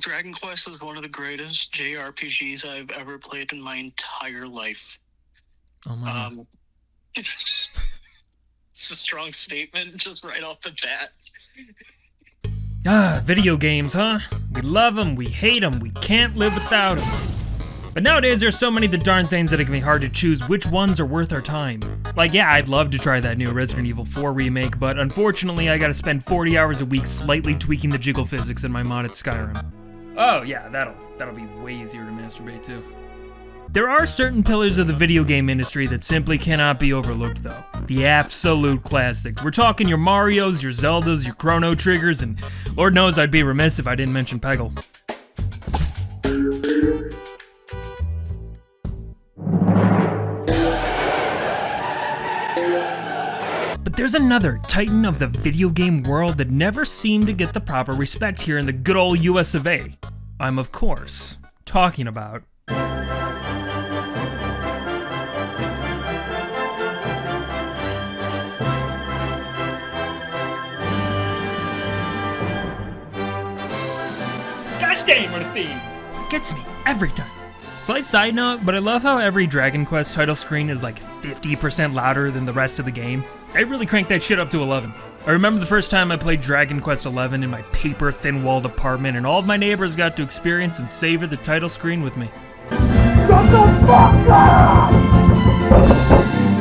Dragon Quest is one of the greatest JRPGs I've ever played in my entire life. Oh my. It's a strong statement just right off the bat. Video games, huh? We love them, we hate them, we can't live without them. But nowadays there's so many of the darn things that it can be hard to choose which ones are worth our time. Like, yeah, I'd love to try that new Resident Evil 4 remake, but unfortunately I gotta spend 40 hours a week slightly tweaking the jiggle physics in my modded Skyrim. Oh yeah, that'll be way easier to masturbate to. There are certain pillars of the video game industry that simply cannot be overlooked though. The absolute classics. We're talking your Marios, your Zeldas, your Chrono Triggers, and Lord knows I'd be remiss if I didn't mention Peggle. But there's another titan of the video game world that never seemed to get the proper respect here in the good old US of A. I'm of course talking about gosh dang, what a theme! Gets me every time. Slight side note, but I love how every Dragon Quest title screen is like 50% louder than the rest of the game. They really cranked that shit up to 11. I remember the first time I played Dragon Quest 11 in my paper thin-walled apartment, and all of my neighbors got to experience and savor the title screen with me. Shut the fuck up!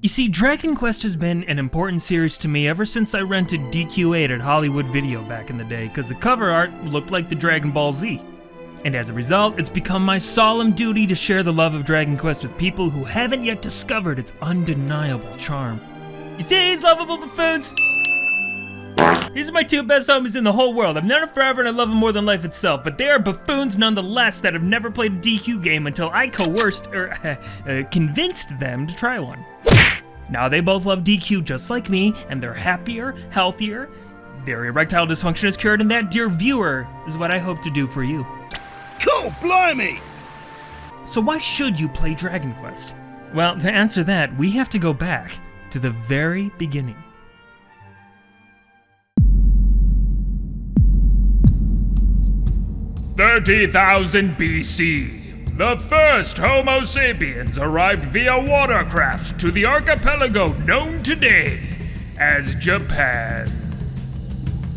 You see, Dragon Quest has been an important series to me ever since I rented DQ8 at Hollywood Video back in the day, because the cover art looked like the Dragon Ball Z. And as a result, it's become my solemn duty to share the love of Dragon Quest with people who haven't yet discovered its undeniable charm. You see these lovable buffoons? These are my two best homies in the whole world. I've known them forever and I love them more than life itself, but they are buffoons nonetheless that have never played a DQ game until I coerced, convinced them to try one. Now they both love DQ just like me, and they're happier, healthier, their erectile dysfunction is cured, and that, dear viewer, is what I hope to do for you. Cool, blimey! So why should you play Dragon Quest? Well, to answer that, we have to go back to the very beginning. "30,000 BC, the first Homo sapiens arrived via watercraft to the archipelago known today as Japan."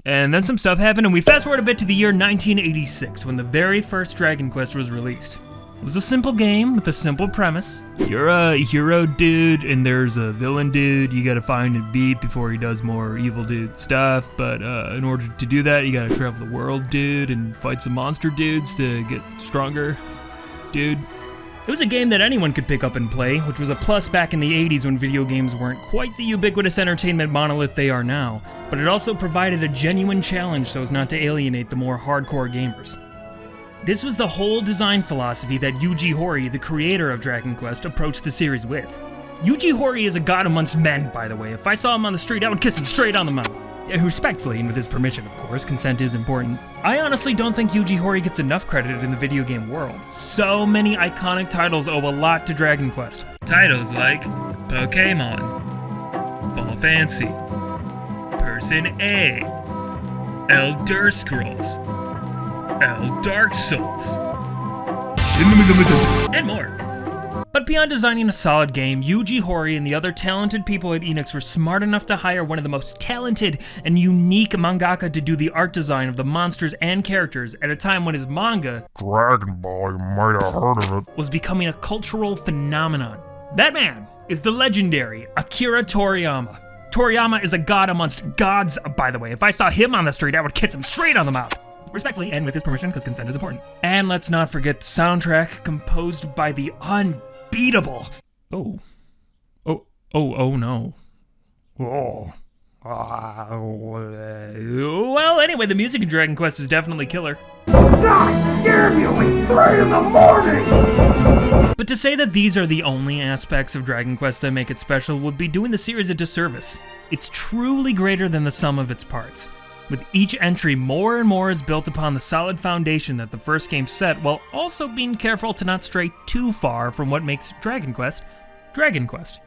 And then some stuff happened, and we fast forward a bit to the year 1986, when the very first Dragon Quest was released. It was a simple game with a simple premise. You're a hero dude, and there's a villain dude you gotta find and beat before he does more evil dude stuff, but in order to do that, you gotta travel the world, dude, and fight some monster dudes to get stronger, dude. It was a game that anyone could pick up and play, which was a plus back in the 80s when video games weren't quite the ubiquitous entertainment monolith they are now, but it also provided a genuine challenge so as not to alienate the more hardcore gamers. This was the whole design philosophy that Yuji Horii, the creator of Dragon Quest, approached the series with. Yuji Horii is a god amongst men, by the way. If I saw him on the street, I would kiss him straight on the mouth. Respectfully, and with his permission, of course. Consent is important. I honestly don't think Yuji Horii gets enough credit in the video game world. So many iconic titles owe a lot to Dragon Quest. Titles like Pokemon, Final Fantasy, Person A, Elder Scrolls, Dark Souls, and more. But beyond designing a solid game, Yuji Horii and the other talented people at Enix were smart enough to hire one of the most talented and unique mangaka to do the art design of the monsters and characters at a time when his manga, Dragon Ball, you might have heard of it, was becoming a cultural phenomenon. That man is the legendary Akira Toriyama. Toriyama is a god amongst gods, by the way. If I saw him on the street, I would kiss him straight on the mouth. Respectfully, and with his permission, because consent is important. And let's not forget the soundtrack, composed by the unbeatable... Oh no. Oh. Well, anyway, the music in Dragon Quest is definitely killer. God damn you, it's 3 in the morning! But to say that these are the only aspects of Dragon Quest that make it special would be doing the series a disservice. It's truly greater than the sum of its parts. With each entry, more and more is built upon the solid foundation that the first game set, while also being careful to not stray too far from what makes Dragon Quest, Dragon Quest.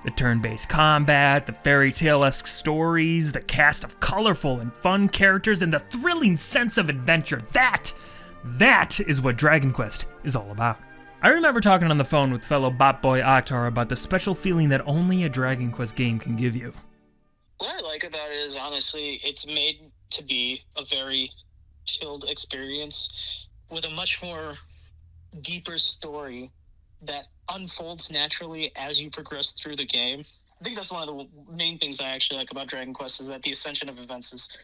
The turn-based combat, the fairy tale-esque stories, the cast of colorful and fun characters, and the thrilling sense of adventure. That is what Dragon Quest is all about. I remember talking on the phone with fellow bot boy Akhtar about the special feeling that only a Dragon Quest game can give you. What I like about it is, honestly, it's made to be a very chilled experience with a much more deeper story that unfolds naturally as you progress through the game. I think that's one of the main things I actually like about Dragon Quest is that the ascension of events is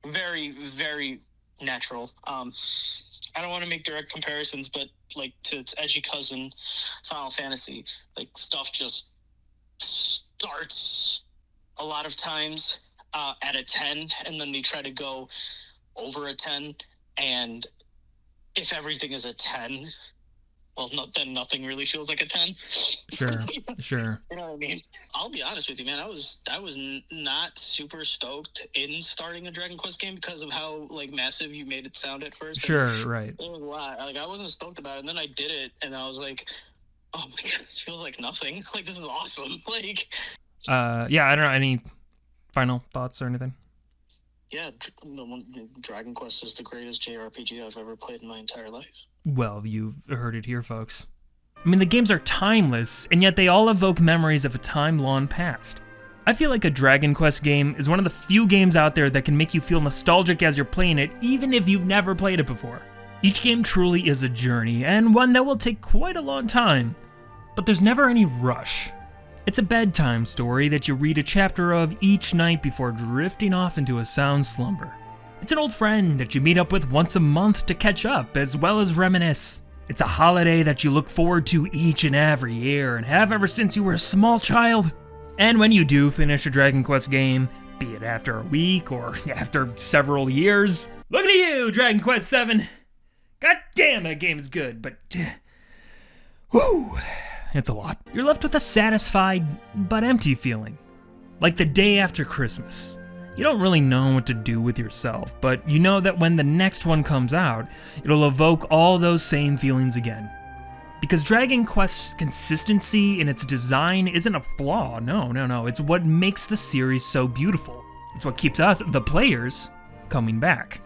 very, very natural. I don't want to make direct comparisons, but like to its edgy cousin, Final Fantasy, like stuff just starts a lot of times at a 10, and then they try to go over a 10, and if everything is a 10, well, then nothing really feels like a 10. Sure. You know what I mean? I'll be honest with you, man. I was not super stoked in starting a Dragon Quest game because of how like massive you made it sound at first. Sure, right. It was a lot. Like I wasn't stoked about it, and then I did it, and I was like, "Oh my god, this feels like nothing. Like this is awesome." Like, yeah, I don't know. Any final thoughts or anything? Yeah, Dragon Quest is the greatest JRPG I've ever played in my entire life. Well, you've heard it here, folks. I mean, the games are timeless, and yet they all evoke memories of a time long past. I feel like a Dragon Quest game is one of the few games out there that can make you feel nostalgic as you're playing it, even if you've never played it before. Each game truly is a journey, and one that will take quite a long time. But there's never any rush. It's a bedtime story that you read a chapter of each night before drifting off into a sound slumber. It's an old friend that you meet up with once a month to catch up, as well as reminisce. It's a holiday that you look forward to each and every year and have ever since you were a small child. And when you do finish a Dragon Quest game, be it after a week or after several years, look at you, Dragon Quest VII! God damn, that game is good, but whew, it's a lot. You're left with a satisfied but empty feeling, like the day after Christmas. You don't really know what to do with yourself, but you know that when the next one comes out, it'll evoke all those same feelings again. Because Dragon Quest's consistency in its design isn't a flaw, no, it's what makes the series so beautiful. It's what keeps us, the players, coming back.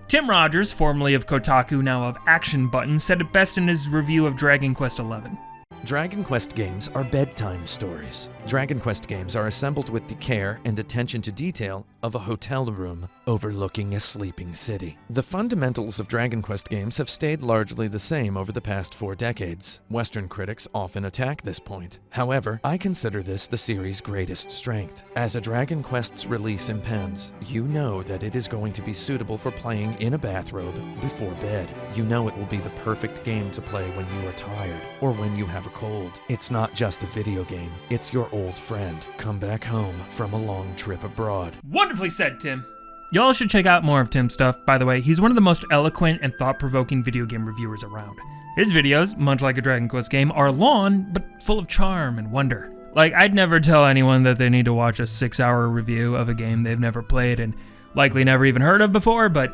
Tim Rogers, formerly of Kotaku, now of Action Button, said it best in his review of Dragon Quest XI. Dragon Quest games are bedtime stories. Dragon Quest games are assembled with the care and attention to detail of a hotel room overlooking a sleeping city. The fundamentals of Dragon Quest games have stayed largely the same over the past 4 decades. Western critics often attack this point. However, I consider this the series' greatest strength. As a Dragon Quest's release impends, you know that it is going to be suitable for playing in a bathrobe before bed. You know it will be the perfect game to play when you are tired or when you have a cold. It's not just a video game, it's your old friend come back home from a long trip abroad. Wonderfully said, Tim. Y'all should check out more of Tim's stuff. By the way, he's one of the most eloquent and thought-provoking video game reviewers around. His videos, much like a Dragon Quest game, are long, but full of charm and wonder. Like, I'd never tell anyone that they need to watch a 6-hour review of a game they've never played and likely never even heard of before, but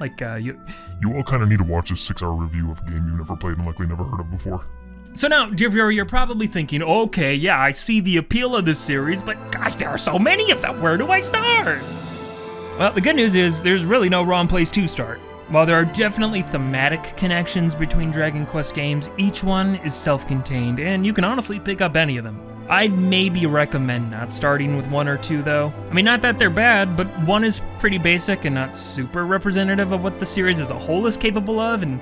like, You all kind of need to watch a 6-hour review of a game you've never played and likely never heard of before. So now, dear viewer, you're probably thinking, okay, yeah, I see the appeal of this series, but gosh, there are so many of them, where do I start? Well, the good news is, there's really no wrong place to start. While there are definitely thematic connections between Dragon Quest games, each one is self-contained, and you can honestly pick up any of them. I'd maybe recommend not starting with 1 or 2 though. I mean, not that they're bad, but 1 is pretty basic and not super representative of what the series as a whole is capable of, and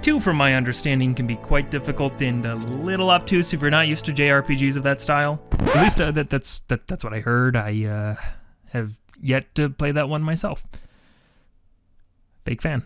2, from my understanding, can be quite difficult and a little obtuse if you're not used to JRPGs of that style. At least that's what I heard. I have yet to play that one myself. Big fan.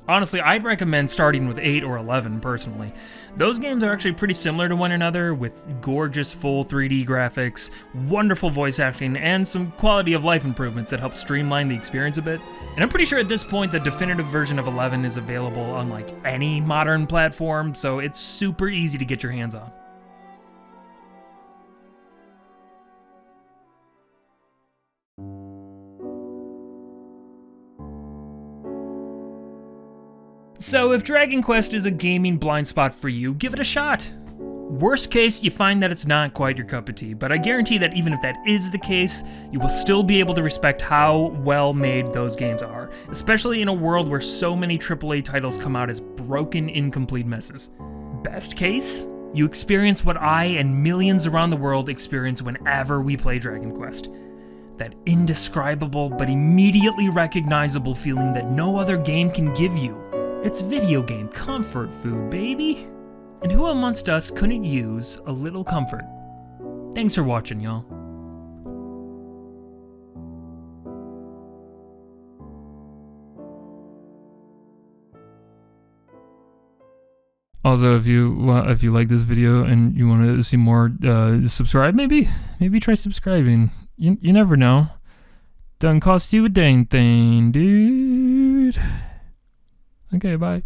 Honestly, I'd recommend starting with 8 or 11, personally. Those games are actually pretty similar to one another, with gorgeous full 3D graphics, wonderful voice acting, and some quality of life improvements that help streamline the experience a bit. And I'm pretty sure at this point the definitive version of 11 is available on like any modern platform, so it's super easy to get your hands on. So if Dragon Quest is a gaming blind spot for you, give it a shot. Worst case, you find that it's not quite your cup of tea, but I guarantee that even if that is the case, you will still be able to respect how well made those games are, especially in a world where so many AAA titles come out as broken, incomplete messes. Best case, you experience what I and millions around the world experience whenever we play Dragon Quest. That indescribable but immediately recognizable feeling that no other game can give you. It's video game comfort food, baby. And who amongst us couldn't use a little comfort? Thanks for watching, y'all. Also, if you like this video and you want to see more, subscribe maybe try subscribing. You never know. Doesn't cost you a dang thing, dude. Okay, bye.